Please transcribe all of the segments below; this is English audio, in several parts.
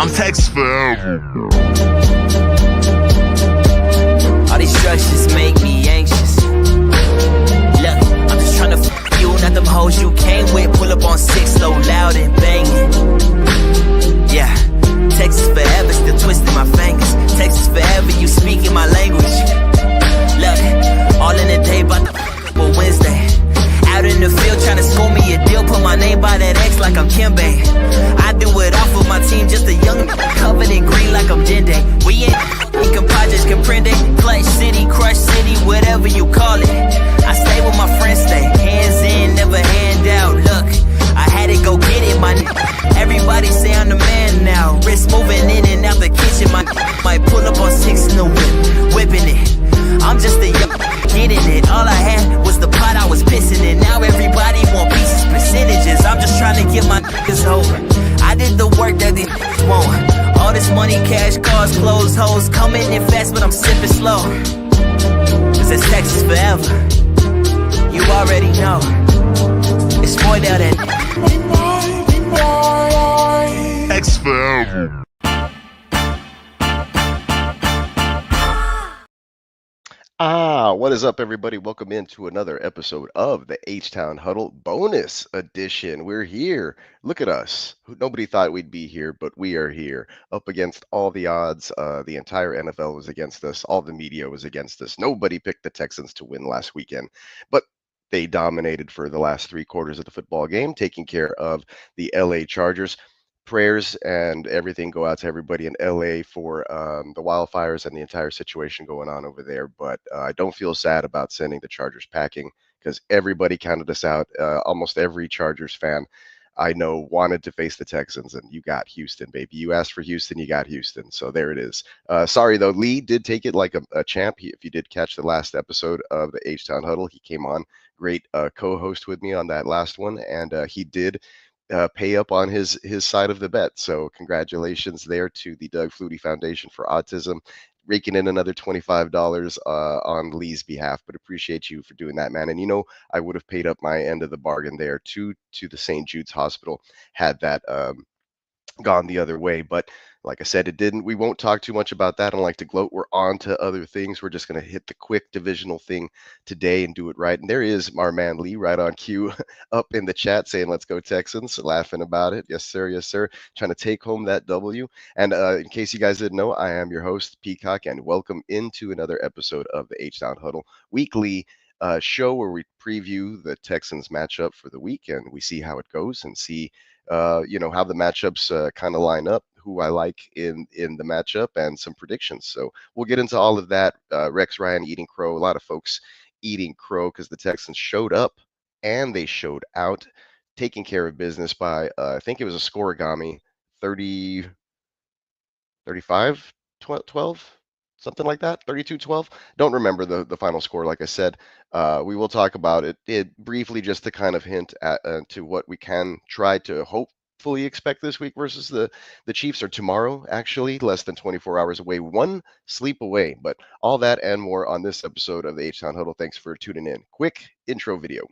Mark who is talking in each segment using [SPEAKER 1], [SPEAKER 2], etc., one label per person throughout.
[SPEAKER 1] I'm Texas forever.
[SPEAKER 2] All these drugs just make me anxious. Look, I'm just tryna f you, not them hoes you came with. Pull up on 6 low, loud and banging. Yeah, Texas forever, still twisting my fingers. Texas forever, you speaking my language. Look, all in the day, but Wednesday. Out in the field trying to score me a deal. Put my name by that X like I'm Kimbe. I do it off of my team, just a young covered in green like I'm Dende. We ain't compadres, comprende. Clutch city, crush city, whatever you call it. I stay with my friends, stay hands in, never hand out. Look, I had to go get it, my everybody say I'm the man now. Wrist moving in and out the kitchen, might pull up on 6 in the whipping it. I'm just a young getting it. All I had was the pot I was pissing in. Now everybody want pieces, percentages. I'm just trying to get my niggas over. I did the work that these won't. All this money, cash, cars, clothes, hoes coming in fast, but I'm sipping slow. Cause it's Texas forever. You already know. It's more down that
[SPEAKER 1] Texas forever.
[SPEAKER 3] What is up, everybody? Welcome into another episode of the H-Town Huddle bonus edition. We're here. Look at us. Nobody thought we'd be here, but we are here. Up against all the odds. The entire NFL was against us. All the media was against us. Nobody picked the Texans to win last weekend, but they dominated for the last 3 quarters of the football game, taking care of the LA Chargers. Prayers and everything go out to everybody in LA for the wildfires and the entire situation going on over there. But I don't feel sad about sending the Chargers packing because everybody counted us out. Almost every Chargers fan I know wanted to face the Texans, and you got Houston, baby. You asked for Houston, you got Houston. So there it is. Sorry, though. Lee did take it like a champ. If you did catch the last episode of the H-Town Huddle, he came on. Great co-host with me on that last one, and he did pay up on his side of the bet. So congratulations there to the Doug Flutie Foundation for Autism, raking in another $25 on Lee's behalf. But appreciate you for doing that, man. And I would have paid up my end of the bargain there to the St. Jude's Hospital had that gone the other way. But like I said, it didn't. We won't talk too much about that. I don't like to gloat. We're on to other things. We're just going to hit the quick divisional thing today and do it right. And there is our man Lee right on cue up in the chat saying, let's go Texans, laughing about it. Yes, sir. Yes, sir. Trying to take home that W. And in case you guys didn't know, I am your host, Peacock, and welcome into another episode of the H-Town Huddle weekly show where we preview the Texans matchup for the week and we see how it goes and see how the matchups kind of line up, who I like in the matchup, and some predictions. So we'll get into all of that. Rex Ryan eating crow. A lot of folks eating crow because the Texans showed up and they showed out, taking care of business by, I think it was a scoregami, 30, 35, 12, something like that, 32-12. Don't remember the final score. Like I said, we will talk about it briefly just to kind of hint at to what we can try to hopefully expect this week versus the Chiefs, or tomorrow, actually, less than 24 hours away, one sleep away. But all that and more on this episode of the H-Town Huddle. Thanks for tuning in. Quick intro video.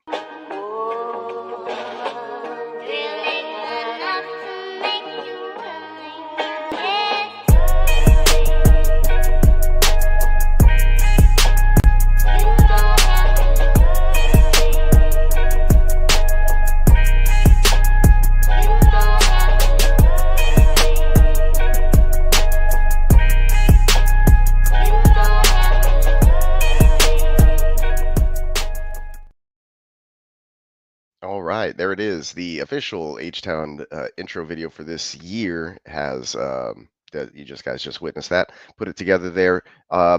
[SPEAKER 3] All right, there it is. The official H-Town intro video for this year has that you guys just witnessed that. Put it together there.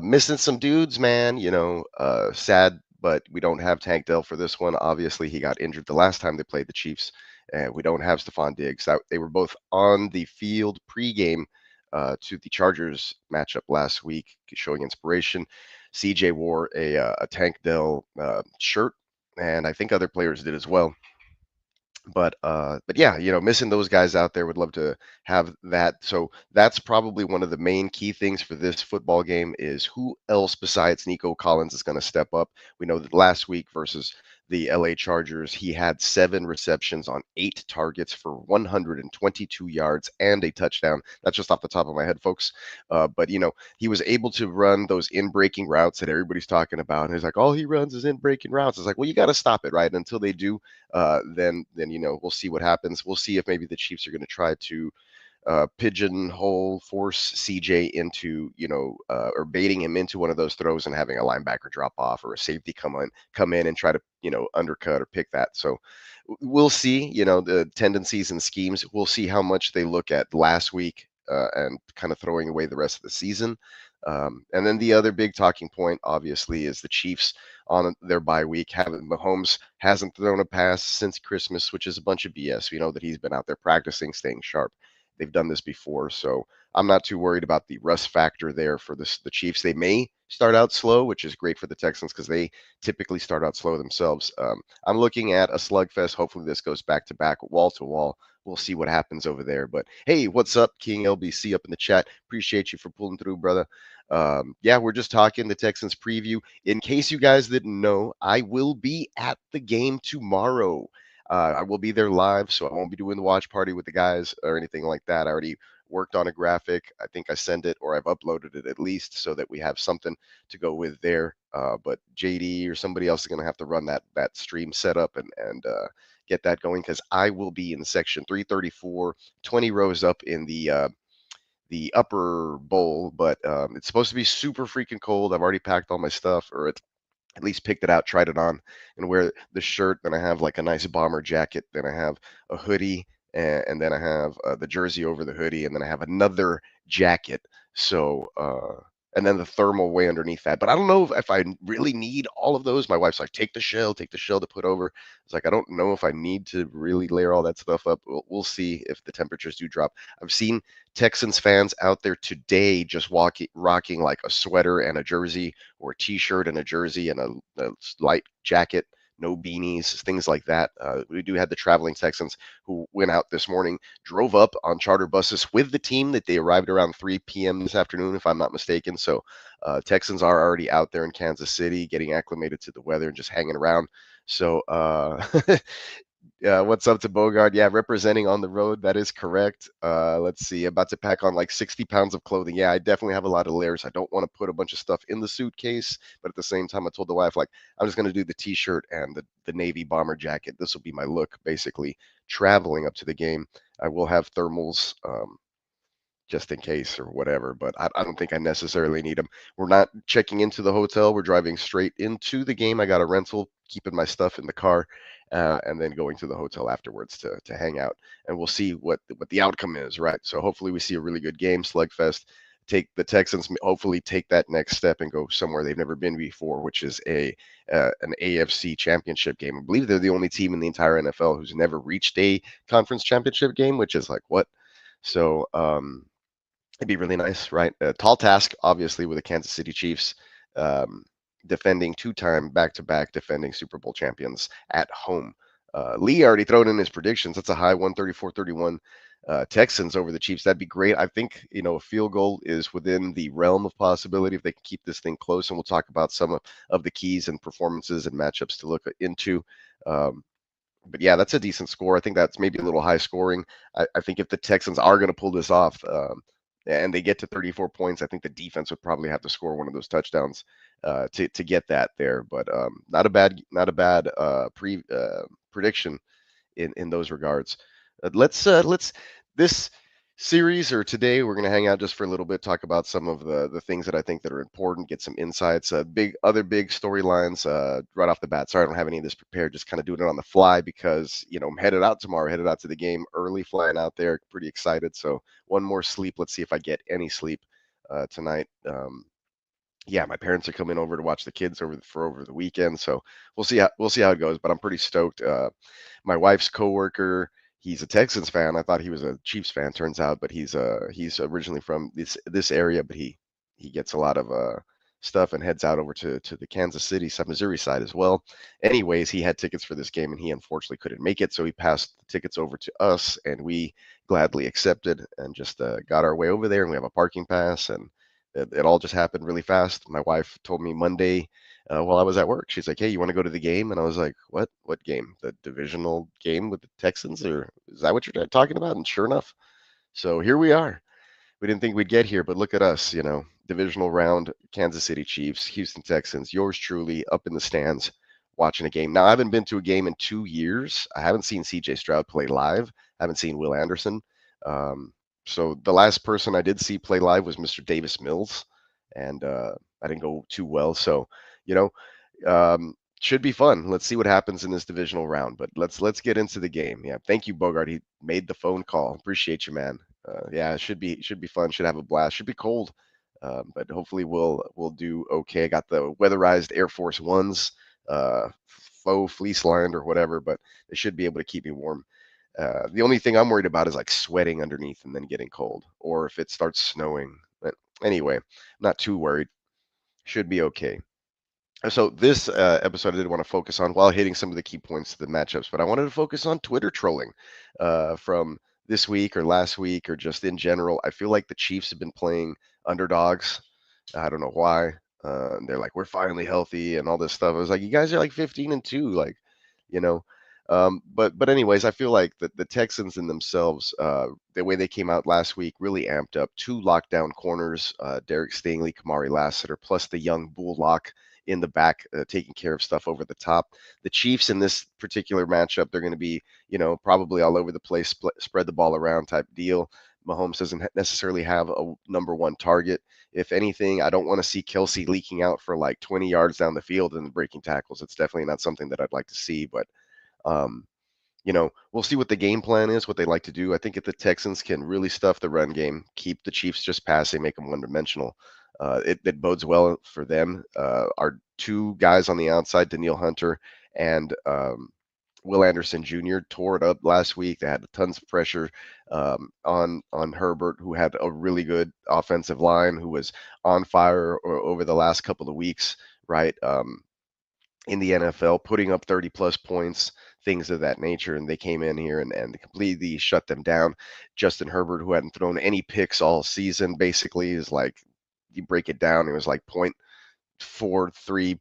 [SPEAKER 3] Missing some dudes, man. Sad, but we don't have Tank Dell for this one. Obviously, he got injured the last time they played the Chiefs, and we don't have Stephon Diggs. They were both on the field pregame to the Chargers matchup last week, showing inspiration. CJ wore a Tank Dell shirt, and I think other players did as well. But yeah, missing those guys out there, would love to have that. So that's probably one of the main key things for this football game is who else besides Nico Collins is going to step up. We know that last week versus the LA Chargers. He had 7 receptions on 8 targets for 122 yards and a touchdown. That's just off the top of my head, folks. But he was able to run those in-breaking routes that everybody's talking about. And he's like, all he runs is in-breaking routes. It's like, well, you got to stop it, right? Until they do, then we'll see what happens. We'll see if maybe the Chiefs are going to try to pigeonhole, force CJ into, or baiting him into one of those throws and having a linebacker drop off or a safety come in and try to, undercut or pick that. So we'll see, the tendencies and schemes. We'll see how much they look at last week and kind of throwing away the rest of the season. And then the other big talking point, obviously, is the Chiefs on their bye week. Mahomes hasn't thrown a pass since Christmas, which is a bunch of BS. We know that he's been out there practicing, staying sharp. They've done this before, so I'm not too worried about the rust factor there for the Chiefs. They may start out slow, which is great for the Texans because they typically start out slow themselves. I'm looking at a slugfest. Hopefully, this goes back to back, wall to wall. We'll see what happens over there. But hey, what's up, King LBC up in the chat? Appreciate you for pulling through, brother. Yeah, we're just talking the Texans preview. In case you guys didn't know, I will be at the game tomorrow. I will be there live, so I won't be doing the watch party with the guys or anything like that. I already worked on a graphic. I think I sent it or I've uploaded it at least so that we have something to go with there. But JD or somebody else is going to have to run that stream setup and get that going because I will be in section 334, 20 rows up in the upper bowl, but it's supposed to be super freaking cold. I've already packed all my stuff, or at least picked it out, tried it on, and wear the shirt. Then I have like a nice bomber jacket. Then I have a hoodie, and then I have the jersey over the hoodie, and then I have another jacket. So, and then the thermal way underneath that. But I don't know if I really need all of those. My wife's like, take the shell to put over. It's like, I don't know if I need to really layer all that stuff up. We'll see if the temperatures do drop. I've seen Texans fans out there today just rocking like a sweater and a jersey or a t-shirt and a jersey and a light jacket, no beanies, things like that. We do have the traveling Texans who went out this morning, drove up on charter buses with the team that they arrived around 3 p.m. this afternoon, if I'm not mistaken. So Texans are already out there in Kansas City getting acclimated to the weather and just hanging around. So what's up to Bogart? Yeah, representing on the road. That is correct. Let's see. About to pack on like 60 pounds of clothing. Yeah, I definitely have a lot of layers. I don't want to put a bunch of stuff in the suitcase, but at the same time, I told the wife, like, I'm just going to do the t-shirt and the navy bomber jacket. This will be my look, basically, traveling up to the game. I will have thermals. Just in case or whatever, but I don't think I necessarily need them. We're not checking into the hotel. We're driving straight into the game. I got a rental, keeping my stuff in the car, and then going to the hotel afterwards to hang out. And we'll see what the outcome is, right? So hopefully we see a really good game, slugfest. Take the Texans, hopefully take that next step and go somewhere they've never been before, which is an AFC championship game. I believe they're the only team in the entire NFL who's never reached a conference championship game, which is like what? So it'd be really nice, right? A tall task, obviously, with the Kansas City Chiefs defending two-time back-to-back defending Super Bowl champions at home. Lee already thrown in his predictions. That's a high 134-31 Texans over the Chiefs. That'd be great. I think, a field goal is within the realm of possibility if they can keep this thing close, and we'll talk about some of the keys and performances and matchups to look into. But yeah, that's a decent score. I think that's maybe a little high scoring. I think if the Texans are going to pull this off, and they get to 34 points, I think the defense would probably have to score one of those touchdowns to get that there. But not a bad prediction in those regards. Let's this series or today we're going to hang out just for a little bit, talk about some of the things that I think that are important, get some insights, other big storylines right off the bat. Sorry, I don't have any of this prepared, just kind of doing it on the fly because I'm headed out tomorrow, headed out to the game early, flying out there, pretty excited. So one more sleep. Let's see if I get any sleep tonight. Yeah, my parents are coming over to watch the kids over the weekend, so we'll see how it goes. But I'm pretty stoked. My wife's coworker, he's a Texans fan. I thought he was a Chiefs fan. Turns out, but he's originally from this area, but he gets a lot of stuff and heads out over to the Kansas City, Missouri side as well. Anyways, he had tickets for this game, and he unfortunately couldn't make it, so he passed the tickets over to us, and we gladly accepted and just got our way over there. And we have a parking pass and It all just happened really fast. My wife told me Monday while I was at work. She's like, "Hey, you want to go to the game?" And I was like, "What? What game? The divisional game with the Texans, or is that what you're talking about?" And sure enough, so here we are. We didn't think we'd get here, but look at us, divisional round, Kansas City Chiefs, Houston Texans, yours truly up in the stands watching a game. Now, I haven't been to a game in 2 years. I haven't seen CJ Stroud play live. I haven't seen Will Anderson. Um, so the last person I did see play live was Mr. Davis Mills, and I didn't go too well. So, you know, should be fun. Let's see what happens in this divisional round. But let's get into the game. Yeah, thank you, Bogart. He made the phone call. Appreciate you, man. Yeah, it should be fun. Should have a blast. Should be cold, but hopefully we'll do okay. I got the weatherized Air Force Ones, faux fleece lined or whatever, but they should be able to keep me warm. The only thing I'm worried about is like sweating underneath and then getting cold, or if it starts snowing. But anyway, not too worried. Should be okay. So this episode, I did want to focus on while hitting some of the key points of the matchups, but I wanted to focus on Twitter trolling from this week or last week or just in general. I feel like the Chiefs have been playing underdogs. I don't know why. They're like, we're finally healthy and all this stuff. I was like, you guys are like 15-2, like, you know. But anyways, I feel like the Texans in themselves, the way they came out last week, really amped up two lockdown corners, Derek Stingley, Kamari Lassiter, plus the young bull lock in the back, taking care of stuff over the top. The Chiefs in this particular matchup, they're going to be, probably all over the place, spread the ball around type deal. Mahomes doesn't necessarily have a number one target. If anything, I don't want to see Kelsey leaking out for like 20 yards down the field and breaking tackles. It's definitely not something that I'd like to see, but um, we'll see what the game plan is, what they like to do. I think if the Texans can really stuff the run game, keep the Chiefs just passing, make them one-dimensional, it bodes well for them. Our two guys on the outside, Daniil Hunter and Will Anderson Jr., tore it up last week. They had tons of pressure on Herbert, who had a really good offensive line, who was on fire over the last couple of weeks, right? In the NFL, putting up 30 plus points, things of that nature. And they came in here and completely shut them down. Justin Herbert, who hadn't thrown any picks all season, basically is like, you break it down, it was like 0.43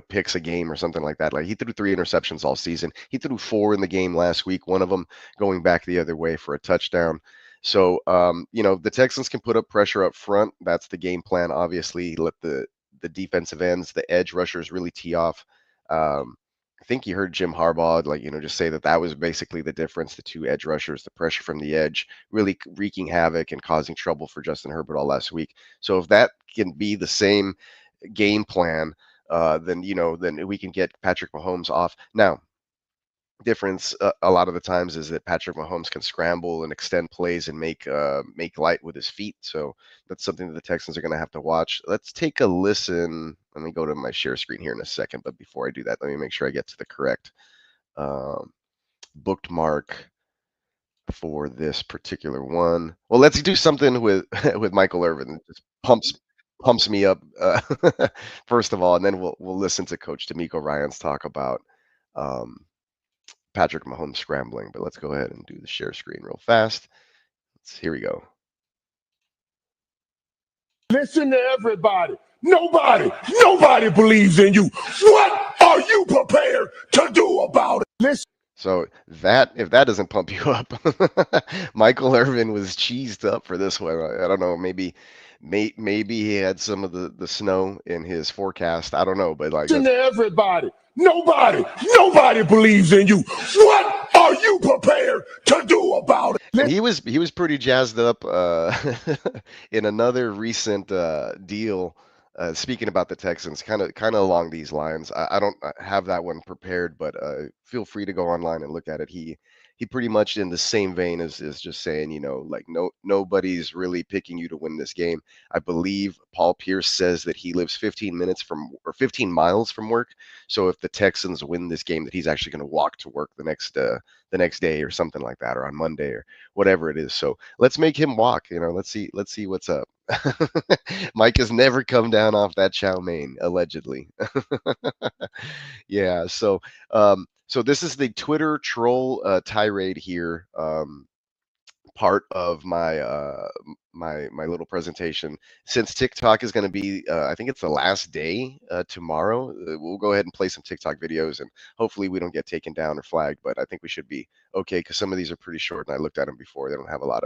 [SPEAKER 3] picks a game or something like that. Like he threw 3 interceptions all season. He threw 4 in the game last week, one of them going back the other way for a touchdown. So, the Texans can put up pressure up front. That's the game plan. Obviously, let the defensive ends, the edge rushers really tee off. I think you heard Jim Harbaugh, just say that was basically the difference. The two edge rushers, the pressure from the edge, really wreaking havoc and causing trouble for Justin Herbert all last week. So if that can be the same game plan, then we can get Patrick Mahomes off. Now, difference a lot of the times is that Patrick Mahomes can scramble and extend plays and make light with his feet. So that's something that the Texans are going to have to watch. Let's take a listen. Let me go to my share screen here in a second, but before I do that, let me make sure I get to the correct bookmark for this particular one. Well, let's do something with with Michael Irvin. It just pumps me up first of all, and then we'll listen to Coach D'Amico Ryans talk about um, Patrick Mahomes scrambling. But let's go ahead and do the share screen real fast. Here we go.
[SPEAKER 1] Listen to everybody. Nobody believes in you. What are you prepared to do about it? Listen.
[SPEAKER 3] So if that doesn't pump you up, Michael Irvin was cheesed up for this one. I don't know, maybe he had some of the snow in his forecast. I don't know, but like
[SPEAKER 1] Listen to everybody. Nobody believes in you. What are you prepared to do about it?
[SPEAKER 3] and he was pretty jazzed up in another recent deal. Speaking about the Texans, kind of along these lines. I don't have that one prepared, but feel free to go online and look at it. He pretty much in the same vein as is just saying, like nobody's really picking you to win this game. I believe Paul Pierce says that he lives 15 minutes from or 15 miles from work. So if the Texans win this game, that he's actually going to walk to work the next day or something like that, or on Monday or whatever it is. So let's make him walk. Let's see what's up. Mike has never come down off that chow mein, allegedly. Yeah. So this is the Twitter troll tirade here. Part of my little presentation. Since TikTok is going to be, I think it's the last day tomorrow. We'll go ahead and play some TikTok videos, and hopefully we don't get taken down or flagged. But I think we should be okay because some of these are pretty short, and I looked at them before. They don't have a lot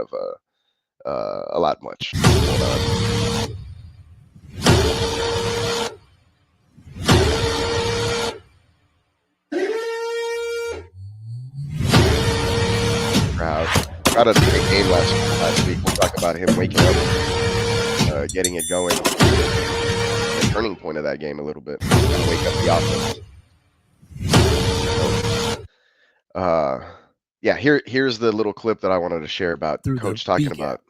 [SPEAKER 3] much going on. Crowd had a great game last week. We'll talk about him waking up, getting it going. The turning point of that game a little bit. Wake up the offense. Yeah, here's the little clip that I wanted to share about Coach talking about.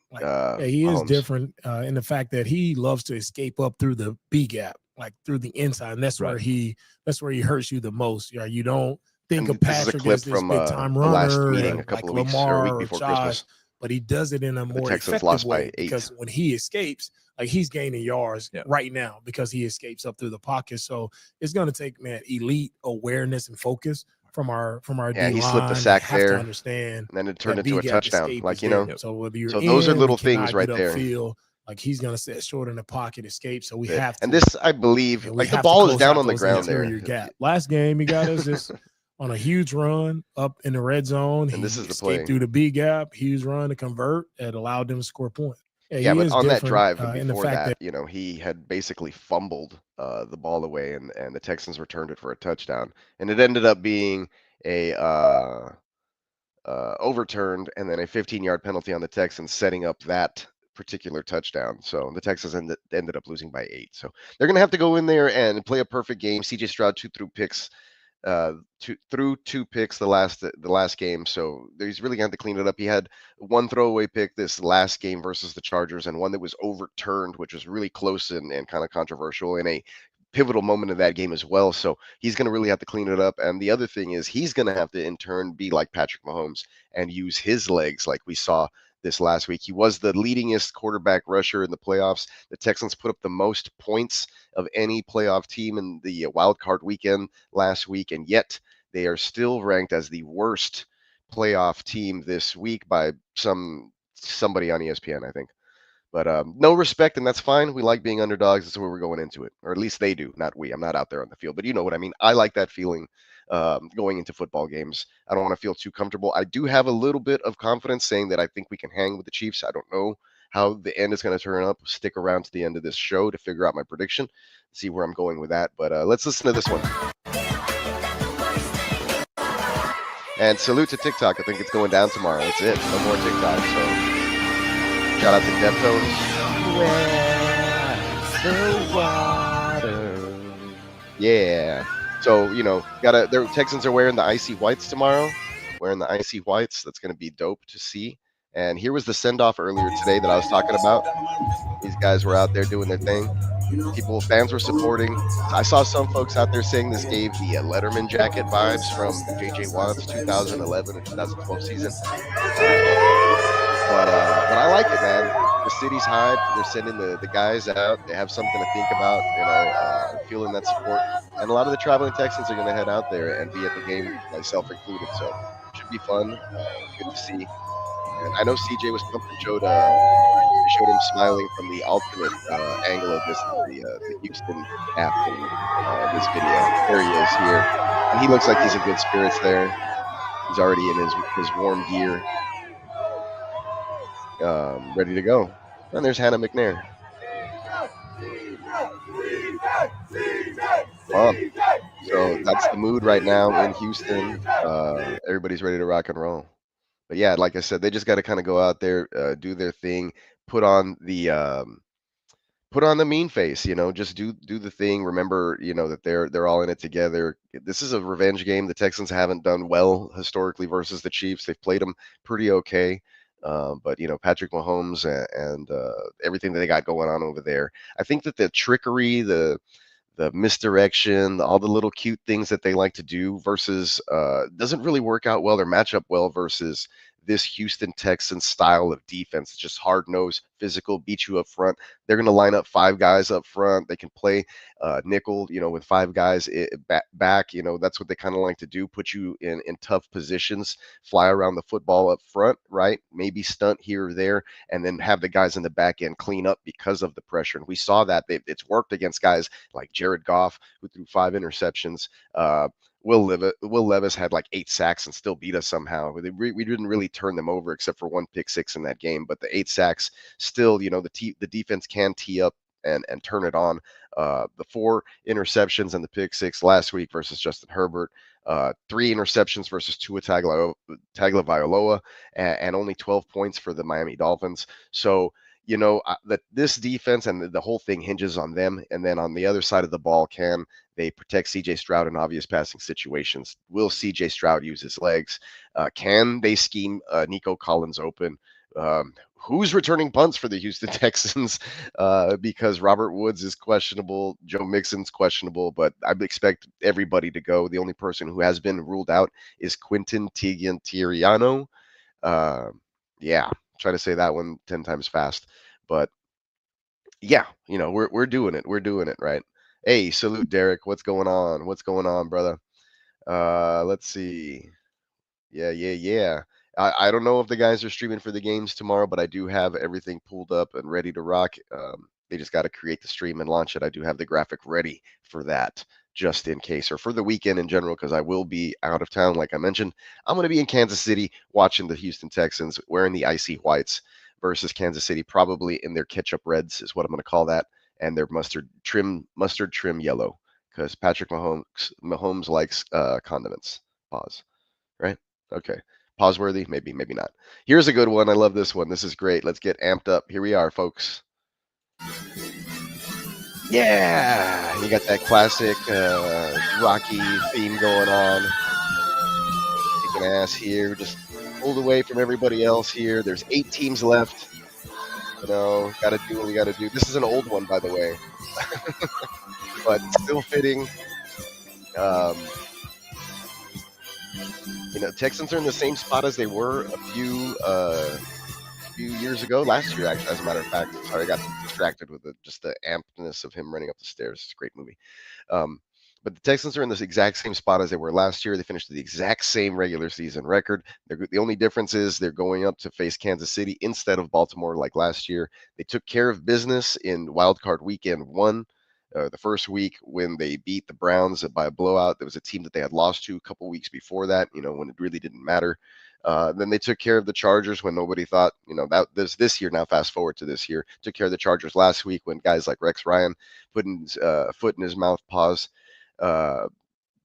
[SPEAKER 4] He is
[SPEAKER 3] Mahomes.
[SPEAKER 4] different in the fact that he loves to escape up through the B gap, like through the inside, and that's where he hurts you the most. You don't think of Patrick as this big time runner,
[SPEAKER 3] last meeting a couple
[SPEAKER 4] like
[SPEAKER 3] of weeks
[SPEAKER 4] Lamar
[SPEAKER 3] or a week before
[SPEAKER 4] Josh,
[SPEAKER 3] Christmas.
[SPEAKER 4] but he does it in a more
[SPEAKER 3] Texans
[SPEAKER 4] effective
[SPEAKER 3] lost by
[SPEAKER 4] way
[SPEAKER 3] 8.
[SPEAKER 4] because when he escapes, like he's gaining yards right now because he escapes up through the pocket. So it's going to take elite awareness and focus from our D-line.
[SPEAKER 3] He slipped a sack there,
[SPEAKER 4] to understand,
[SPEAKER 3] and then it turned into a touchdown. Like So
[SPEAKER 4] those
[SPEAKER 3] are little things right there.
[SPEAKER 4] Like he's going to sit short in the pocket, escape. So we have to.
[SPEAKER 3] And this, I believe, like the ball is down on the ground there.
[SPEAKER 4] Gap. Last game, he got us just on a huge run up in the red zone.
[SPEAKER 3] And this is the play
[SPEAKER 4] through the B gap, huge run to convert that allowed them to score points.
[SPEAKER 3] Yeah, but on that drive before that, he had basically fumbled the ball away, and the Texans returned it for a touchdown, and it ended up being a overturned and then a 15-yard penalty on the Texans, setting up that particular touchdown. So the Texans ended up losing by 8. So they're gonna have to go in there and play a perfect game. CJ Stroud threw two picks the last game, so he's really going to clean it up. He had one throwaway pick this last game versus the Chargers, and one that was overturned, which was really close and kind of controversial in a pivotal moment of that game as well. So he's going to really have to clean it up. And the other thing is he's going to have to in turn be like Patrick Mahomes and use his legs like we saw this last week. He was the leadingest quarterback rusher in the playoffs. The Texans put up the most points of any playoff team in the wild card weekend last week, and yet they are still ranked as the worst playoff team this week by somebody on ESPN, I think. But no respect, and that's fine. We like being underdogs. That's where we're going into it, or at least they do, not we. I'm not out there on the field, but you know what I mean. I like that feeling going into football games. I don't want to feel too comfortable. I do have a little bit of confidence saying that I think we can hang with the Chiefs. I don't know how the end is going to turn up. Stick around to the end of this show to figure out my prediction, see where I'm going with that. But let's listen to this one. And salute to TikTok. I think it's going down tomorrow. That's it. No more TikTok. So shout out to Deftones. Where's the water? Yeah. So, the Texans are wearing the icy whites tomorrow. Wearing the icy whites. That's going to be dope to see. And here was the send-off earlier today that I was talking about. These guys were out there doing their thing. Fans were supporting. I saw some folks out there saying this gave the Letterman jacket vibes from J.J. Watt's 2011 and 2012 season. But I like it, man. The city's hyped. They're sending the guys out. They have something to think about, feeling that support. And a lot of the traveling Texans are going to head out there and be at the game, myself included. So it should be fun. Good to see. And I know CJ was pumped and showed him smiling from the alternate angle of this, the Houston app in this video. There he is here. And he looks like he's in good spirits there. He's already in his warm gear. Ready to go. And there's Hannah McNair. So that's the mood right now in Houston. Everybody's ready to rock and roll. But yeah, like I said, they just got to kind of go out there, do their thing, put on the mean face, just do the thing. Remember, that they're all in it together. This is a revenge game. The Texans haven't done well historically versus the Chiefs. They've played them pretty okay. But Patrick Mahomes and everything that they got going on over there. I think that the trickery, the misdirection, all the little cute things that they like to do versus doesn't really work out well or match up well versus this Houston Texans style of defense. It's just hard-nosed, physical, beat you up front. They're going to line up 5 guys up front. They can play nickel, with 5 guys back. That's what they kind of like to do, put you in tough positions, fly around the football up front, right? Maybe stunt here or there, and then have the guys in the back end clean up because of the pressure. And we saw that. It's worked against guys like Jared Goff, who threw 5 interceptions. Will Levis had like 8 sacks and still beat us somehow. We didn't really turn them over except for 1 pick 6 in that game, but the 8 sacks still, the defense can tee up and turn it on. The 4 interceptions and the pick 6 last week versus Justin Herbert, 3 interceptions versus Tua Tagovailoa, and only 12 points for the Miami Dolphins. So, that this defense and the whole thing hinges on them. And then on the other side of the ball, can they protect CJ Stroud in obvious passing situations? Will CJ Stroud use his legs? Can they scheme Nico Collins open? Who's returning punts for the Houston Texans? Because Robert Woods is questionable, Joe Mixon's questionable, but I expect everybody to go. The only person who has been ruled out is Quinton Tiriano. Yeah, try to say that one 10 times fast, but yeah, we're doing it. We're doing it, right? Hey, salute, Derek. What's going on? What's going on, brother? Let's see. Yeah. I don't know if the guys are streaming for the games tomorrow, but I do have everything pulled up and ready to rock. They just got to create the stream and launch it. I do have the graphic ready for that, just in case, or for the weekend in general, because I will be out of town. Like I mentioned, I'm going to be in Kansas City watching the Houston Texans wearing the icy whites versus Kansas City, probably in their ketchup reds is what I'm going to call that, and their mustard trim yellow, because Patrick Mahomes likes condiments. Pause. Right? Okay. Pause worthy? Maybe not. Here's a good one. I love this one. This is great. Let's get amped up. Here we are, folks. Yeah, you got that classic Rocky theme going on. Kicking ass here, just pulled away from everybody else here. There's 8 teams left. Got to do what we got to do. This is an old one, by the way, but still fitting. Texans are in the same spot as they were a few years ago, last year, actually, as a matter of fact. Sorry, I got distracted with just the ampness of him running up the stairs. It's a great movie. But the Texans are in this exact same spot as they were last year. They finished the exact same regular season record. The only difference is they're going up to face Kansas City instead of Baltimore like last year. They took care of business in Wild Card Weekend 1. The first week when they beat the Browns by a blowout. There was a team that they had lost to a couple weeks before that, when it really didn't matter. Then they took care of the Chargers when nobody thought, that this year. Now fast forward to this year, took care of the Chargers last week when guys like Rex Ryan putting his foot in his mouth, pause,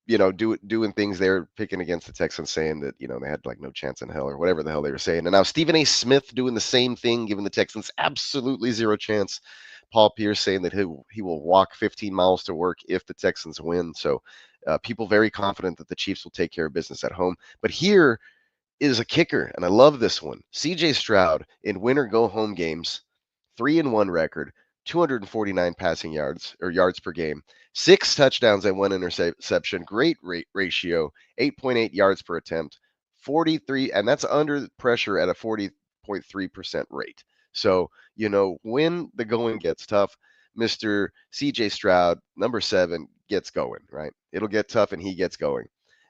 [SPEAKER 3] doing things there, picking against the Texans, saying that, they had like no chance in hell or whatever the hell they were saying. And now Stephen A. Smith doing the same thing, giving the Texans absolutely zero chance. Paul Pierce saying that he will walk 15 miles to work if the Texans win. So people very confident that the Chiefs will take care of business at home. But here is a kicker, and I love this one. CJ Stroud in winner go-home games, 3-1 record, 249 passing yards or yards per game, 6 touchdowns and 1 interception, great ratio, 8.8 yards per attempt, 43, and that's under pressure at a 40.3% rate. So, when the going gets tough, Mr. CJ Stroud, number 7, gets going, right? It'll get tough and he gets going.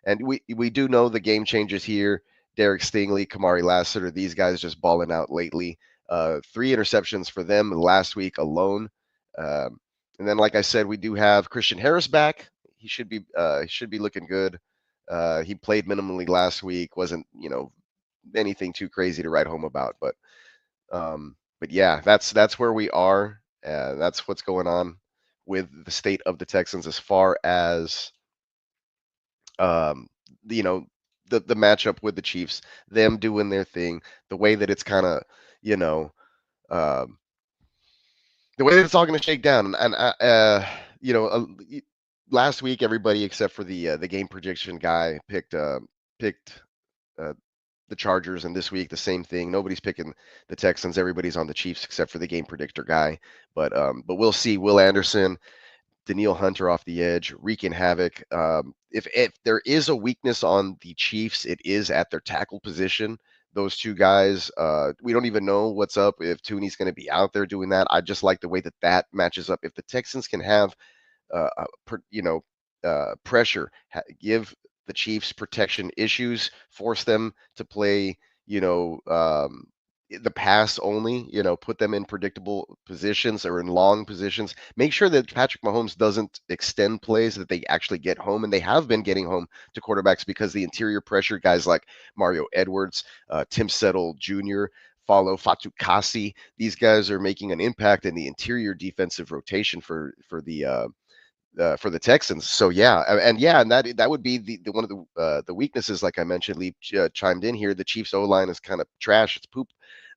[SPEAKER 3] And we do know the game changers here. Derek Stingley, Kamari Lassiter, these guys just balling out lately. 3 interceptions for them last week alone. And then, like I said, we do have Christian Harris back. He should be looking good. He played minimally last week. Wasn't, anything too crazy to write home about, but yeah, that's where we are. That's what's going on with the state of the Texans as far as the matchup with the Chiefs, them doing their thing, the way that it's kind of, the way that it's all going to shake down. And last week, everybody except for the game prediction guy picked the Chargers, and this week the same thing. Nobody's picking the Texans. Everybody's on the Chiefs except for the game predictor guy. But we'll see. Will Anderson, Danielle Hunter off the edge, wreaking havoc. If there is a weakness on the Chiefs, it is at their tackle position. those two guys. We don't even know what's up if Tooney's going to be out there doing that. I just like the way that matches up. If the Texans can have pressure, give the Chiefs protection issues, force them to play, the pass only, put them in predictable positions or in long positions. Make sure that Patrick Mahomes doesn't extend plays, that they actually get home, and they have been getting home to quarterbacks because the interior pressure, guys like Mario Edwards, Tim Settle Jr., Follow Fatukasi, these guys are making an impact in the interior defensive rotation for the Texans. So yeah, and that would be the one of the weaknesses, like I mentioned. Lee chimed in here. The Chiefs O line is kind of trash. It's poop.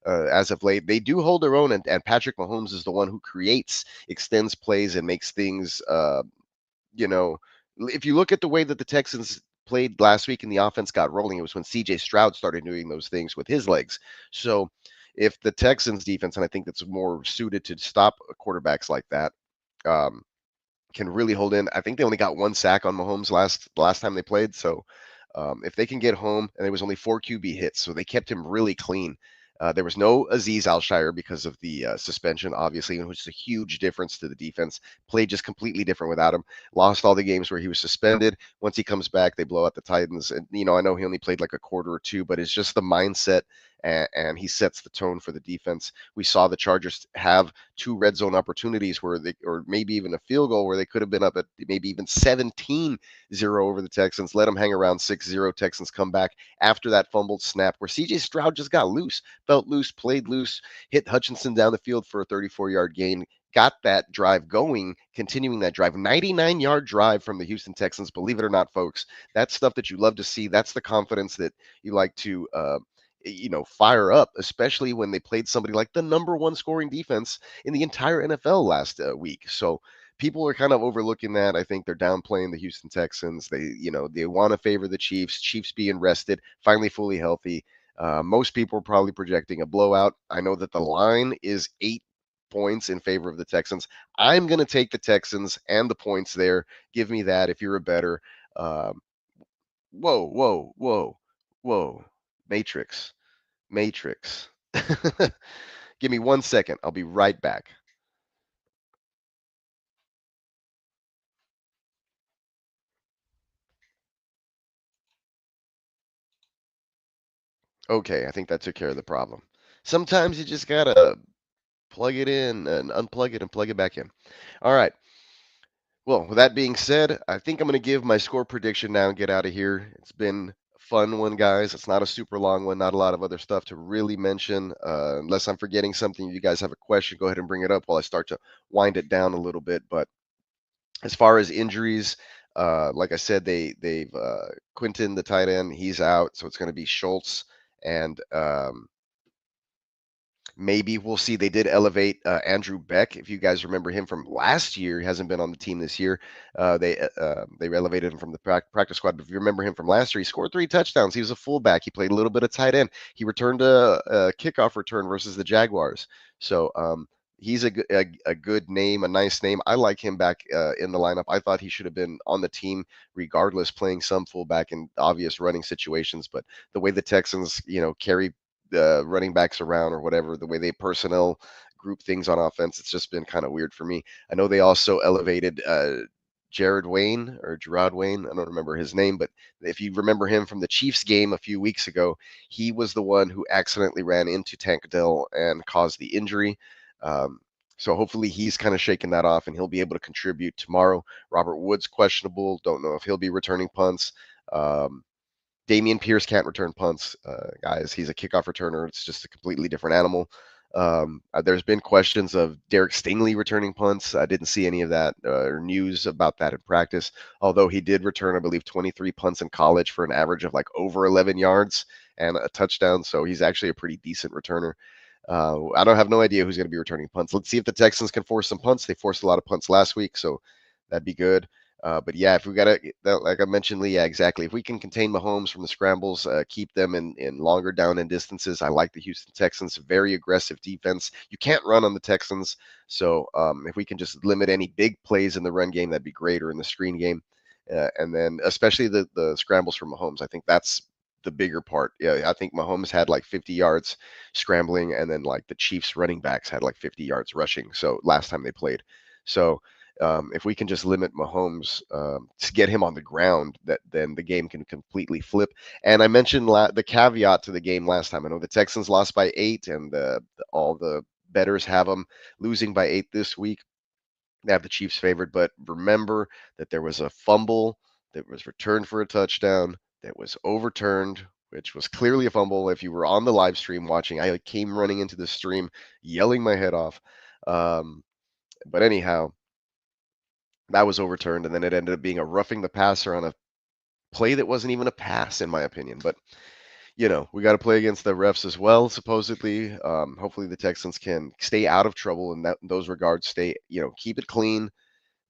[SPEAKER 3] As of late, they do hold their own, and Patrick Mahomes is the one who creates, extends plays, and makes things. If you look at the way that the Texans played last week and the offense got rolling, it was when C.J. Stroud started doing those things with his legs. So if the Texans defense, and I think that's more suited to stop quarterbacks like that. Can really hold in. I think they only got one sack on Mahomes last time they played. So if they can get home, and there was only 4 QB hits, so they kept him really clean. There was no Aziz Al-Shire because of the suspension, obviously, which is a huge difference to the defense. Played just completely different without him. Lost all the games where he was suspended. Once he comes back, they blow out the Titans. And, I know he only played like a quarter or two, but it's just the mindset, and he sets the tone for the defense. We saw the Chargers have 2 red zone opportunities or maybe even a field goal where they could have been up at maybe even 17-0 over the Texans. Let them hang around 6-0. Texans come back after that fumbled snap where C.J. Stroud just got loose, felt loose, played loose, hit Hutchinson down the field for a 34-yard gain. Got that drive going, continuing that drive, 99-yard drive from the Houston Texans. Believe it or not, folks, that's stuff that you love to see. That's the confidence that you like to fire up, especially when they played somebody like the number 1 scoring defense in the entire NFL last week. So people are kind of overlooking that. I think they're downplaying the Houston Texans. They want to favor the Chiefs being rested, finally fully healthy. Most people are probably projecting a blowout. I know that the line is 8 points in favor of the Texans. I'm going to take the Texans and the points there. Give me that if you're a better. Whoa, whoa, whoa, whoa. Matrix. Give me 1 second. I'll be right back. Okay, I think that took care of the problem. Sometimes you just gotta plug it in and unplug it and plug it back in. All right. Well, with that being said, I think I'm going to give my score prediction now and get out of here. It's been a fun one, guys. It's not a super long one, not a lot of other stuff to really mention. Unless I'm forgetting something, if you guys have a question, go ahead and bring it up while I start to wind it down a little bit. But as far as injuries, like I said, they've Quinton, the tight end, he's out, so it's going to be Schultz and maybe we'll see. They did elevate Andrew Beck. If you guys remember him from last year, he hasn't been on the team this year. They elevated him from the practice squad. But if you remember him from last year, he scored 3 touchdowns. He was a fullback. He played a little bit of tight end. He returned a kickoff return versus the Jaguars. So he's a good name, a nice name. I like him back in the lineup. I thought he should have been on the team regardless, playing some fullback in obvious running situations. But the way the Texans, carry running backs around or whatever, the way they personnel group things on offense, it's just been kind of weird for me. I know they also elevated Gerard Wayne. I don't remember his name, but if you remember him from the Chiefs game a few weeks ago, he was the one who accidentally ran into Tank Dell and caused the injury. So hopefully he's kind of shaking that off and he'll be able to contribute tomorrow. Robert Woods questionable. Don't know if he'll be returning punts. Damian Pierce can't return punts, guys. He's a kickoff returner. It's just a completely different animal. There's been questions of Derek Stingley returning punts. I didn't see any of that or news about that in practice, although he did return, I believe, 23 punts in college for an average of like over 11 yards and a touchdown. So he's actually a pretty decent returner. I don't have no idea who's going to be returning punts. Let's see if the Texans can force some punts. They forced a lot of punts last week, so that'd be good. But yeah, if we got to, like I mentioned, Lee, yeah, exactly. If we can contain Mahomes from the scrambles, keep them in longer down and distances. I like the Houston Texans, very aggressive defense. You can't run on the Texans. So if we can just limit any big plays in the run game, that'd be great, or in the screen game. And then especially the scrambles from Mahomes. I think that's the bigger part. Yeah, I think Mahomes had like 50 yards scrambling, and then like the Chiefs running backs had like 50 yards rushing. So last time they played. So if we can just limit Mahomes to get him on the ground, then the game can completely flip. And I mentioned the caveat to the game last time. I know the Texans lost by 8, and all the bettors have them losing by 8 this week. They have the Chiefs favored, but remember that there was a fumble that was returned for a touchdown that was overturned, which was clearly a fumble. If you were on the live stream watching, I came running into the stream yelling my head off. But anyhow, that was overturned, and then it ended up being a roughing the passer on a play that wasn't even a pass, in my opinion. But we got to play against the refs as well, supposedly. Hopefully the Texans can stay out of trouble in those regards. Keep it clean.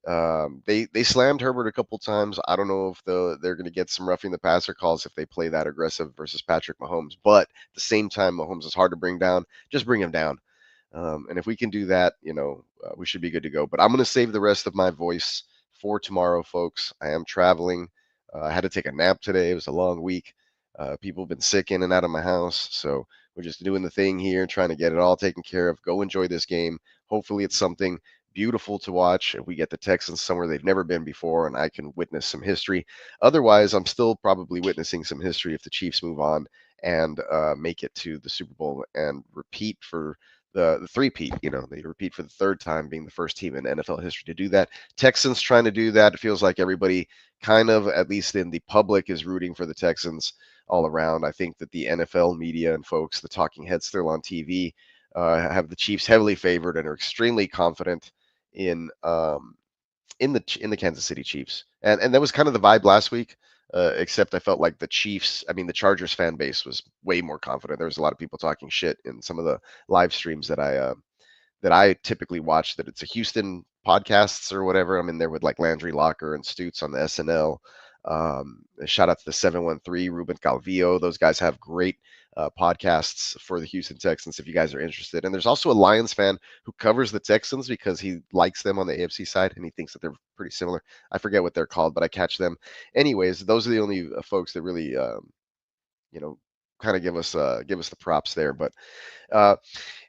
[SPEAKER 3] They slammed Herbert a couple times. I don't know if they're going to get some roughing the passer calls if they play that aggressive versus Patrick Mahomes. But at the same time, Mahomes is hard to bring down. Just bring him down. And if we can do that, we should be good to go. But I'm going to save the rest of my voice for tomorrow, folks. I am traveling. I had to take a nap today. It was a long week. People have been sick in and out of my house. So we're just doing the thing here, trying to get it all taken care of. Go enjoy this game. Hopefully it's something beautiful to watch. We get the Texans somewhere they've never been before, and I can witness some history. Otherwise, I'm still probably witnessing some history if the Chiefs move on and make it to the Super Bowl and repeat for the three-peat. They repeat for the third time, being the first team in NFL history to do that. Texans trying to do that. It feels like everybody kind of, at least in the public, is rooting for the Texans all around. I think that the NFL media and folks, the talking heads still on TV, have the Chiefs heavily favored and are extremely confident in the Kansas City Chiefs. And that was kind of the vibe last week. Except I felt like the Chargers fan base was way more confident. There was a lot of people talking shit in some of the live streams that I typically watch, that it's a Houston podcasts or whatever. I'm in there with like Landry Locker and Stutz on the SNL. Shout out to the 713, Ruben Calvillo. Those guys have great podcasts for the Houston Texans if you guys are interested. And there's also a Lions fan who covers the Texans because he likes them on the AFC side and he thinks that they're pretty similar. I forget what they're called, but I catch them. Anyways, those are the only folks that really, kind of give us the props there. But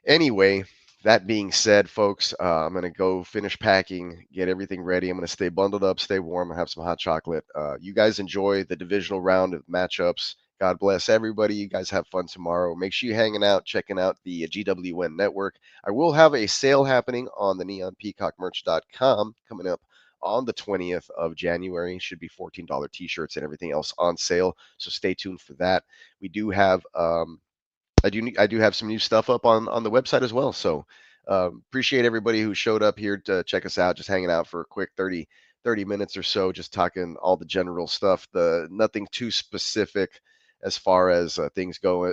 [SPEAKER 3] anyway, that being said, folks, I'm going to go finish packing, get everything ready. I'm going to stay bundled up, stay warm, and have some hot chocolate. You guys enjoy the divisional round of matchups. God bless everybody. You guys have fun tomorrow. Make sure you're hanging out, checking out the GWN network. I will have a sale happening on the neonpeacockmerch.com coming up on the 20th of January. Should be $14 t-shirts and everything else on sale. So stay tuned for that. We do have I do have some new stuff up on the website as well. So appreciate everybody who showed up here to check us out, just hanging out for a quick 30 minutes or so, just talking all the general stuff, nothing too specific as far as things go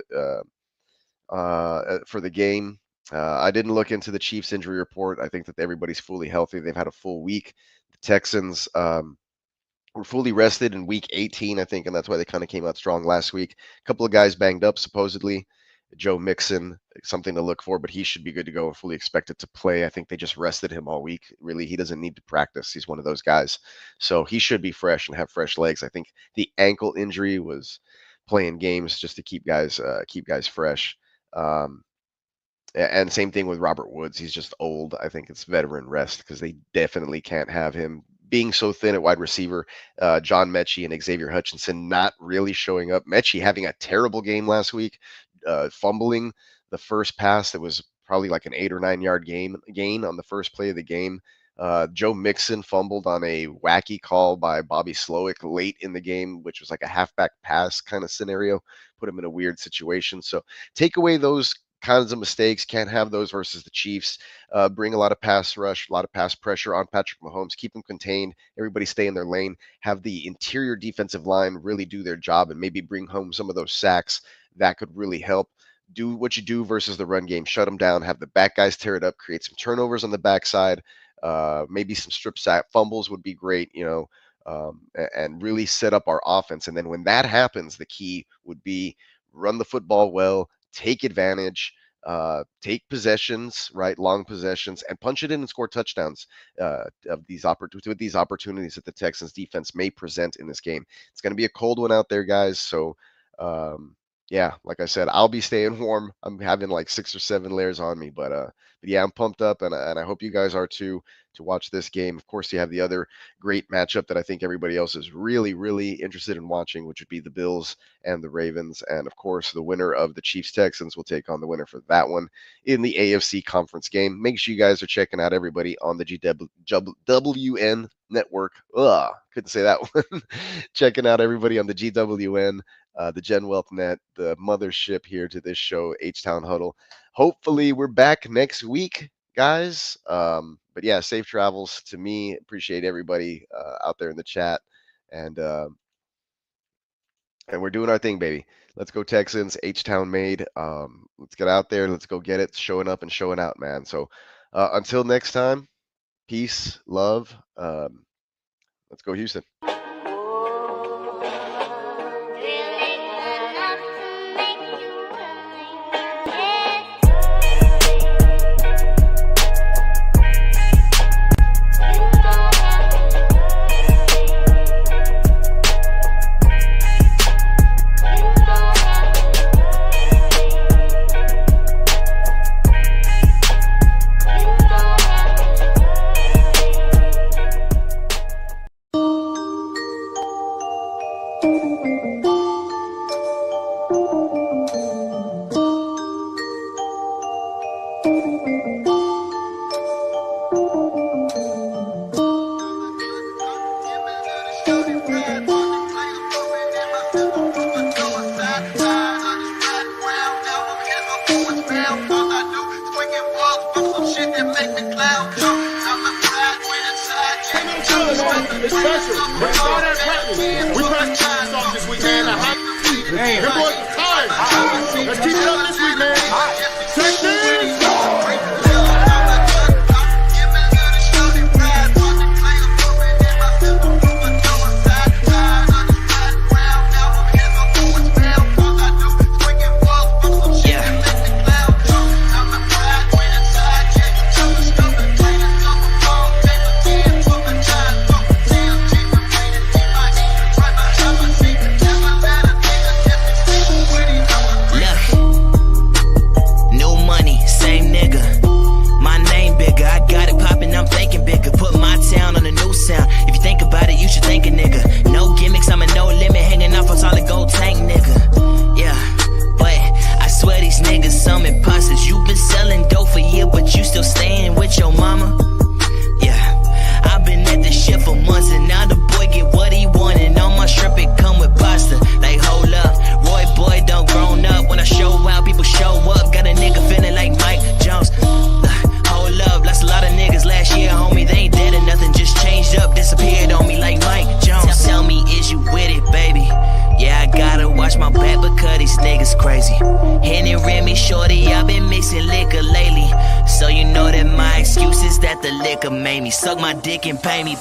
[SPEAKER 3] for the game. I didn't look into the Chiefs injury report. I think that everybody's fully healthy. They've had a full week. The Texans were fully rested in week 18, I think, and that's why they kind of came out strong last week. A couple of guys banged up, supposedly. Joe Mixon, something to look for, but he should be good to go and fully expected to play. I think they just rested him all week. Really, he doesn't need to practice. He's one of those guys. So he should be fresh and have fresh legs. I think the ankle injury was playing games just to keep guys fresh. And same thing with Robert Woods. He's just old. I think it's veteran rest because they definitely can't have him being so thin at wide receiver. John Mechie and Xavier Hutchinson not really showing up. Mechie having a terrible game last week, fumbling the first pass that was probably like an 8 or 9 yard gain on the first play of the game. Joe Mixon fumbled on a wacky call by Bobby Slowick late in the game, which was like a halfback pass kind of scenario, put him in a weird situation. So take away those kinds of mistakes. Can't have those versus the Chiefs. Bring a lot of pass rush, a lot of pass pressure on Patrick Mahomes. Keep him contained. Everybody stay in their lane. Have the interior defensive line really do their job and maybe bring home some of those sacks. That could really help. Do what you do versus the run game. Shut them down. Have the back guys tear it up. Create some turnovers on the backside. Maybe some strip sack fumbles would be great, and really set up our offense. And then when that happens, the key would be run the football well, take advantage, take possessions, right, long possessions, and punch it in and score touchdowns with these opportunities that the Texans defense may present in this game. It's going to be a cold one out there, guys. So Yeah, like I said, I'll be staying warm. I'm having like 6 or 7 layers on me, but yeah, I'm pumped up, and I hope you guys are too, to watch this game. Of course, you have the other great matchup that I think everybody else is really, really interested in watching, which would be the Bills and the Ravens. And of course, the winner of the Chiefs Texans will take on the winner for that one in the AFC conference game. Make sure you guys are checking out everybody on the GWN network. Couldn't say that one. Checking out everybody on the GWN, the Gen Wealth Net, the mothership here to this show, H-Town Huddle. Hopefully we're back next week, guys. But yeah, safe travels to me. Appreciate everybody out there in the chat, and we're doing our thing, baby. Let's go Texans. H-Town made. Let's get out there. Let's go get it. Showing up and showing out, man. So until next time, peace, love. Let's go Houston.
[SPEAKER 1] It's special. We saw that practice. We practiced some this week, man. Them boys are tired. Let's keep it up this week, man. Texans!
[SPEAKER 2] Made me suck my dick and pay me.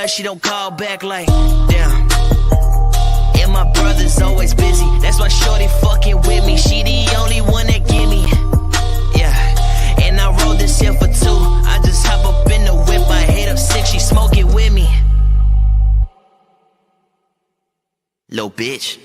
[SPEAKER 2] She don't call back like, damn. And my brother's always busy. That's why shorty fucking with me. She the only one that give me. Yeah. And I rolled this here for 2. I just hop up in the whip. I hit up 6. She smoke it with me. Little bitch.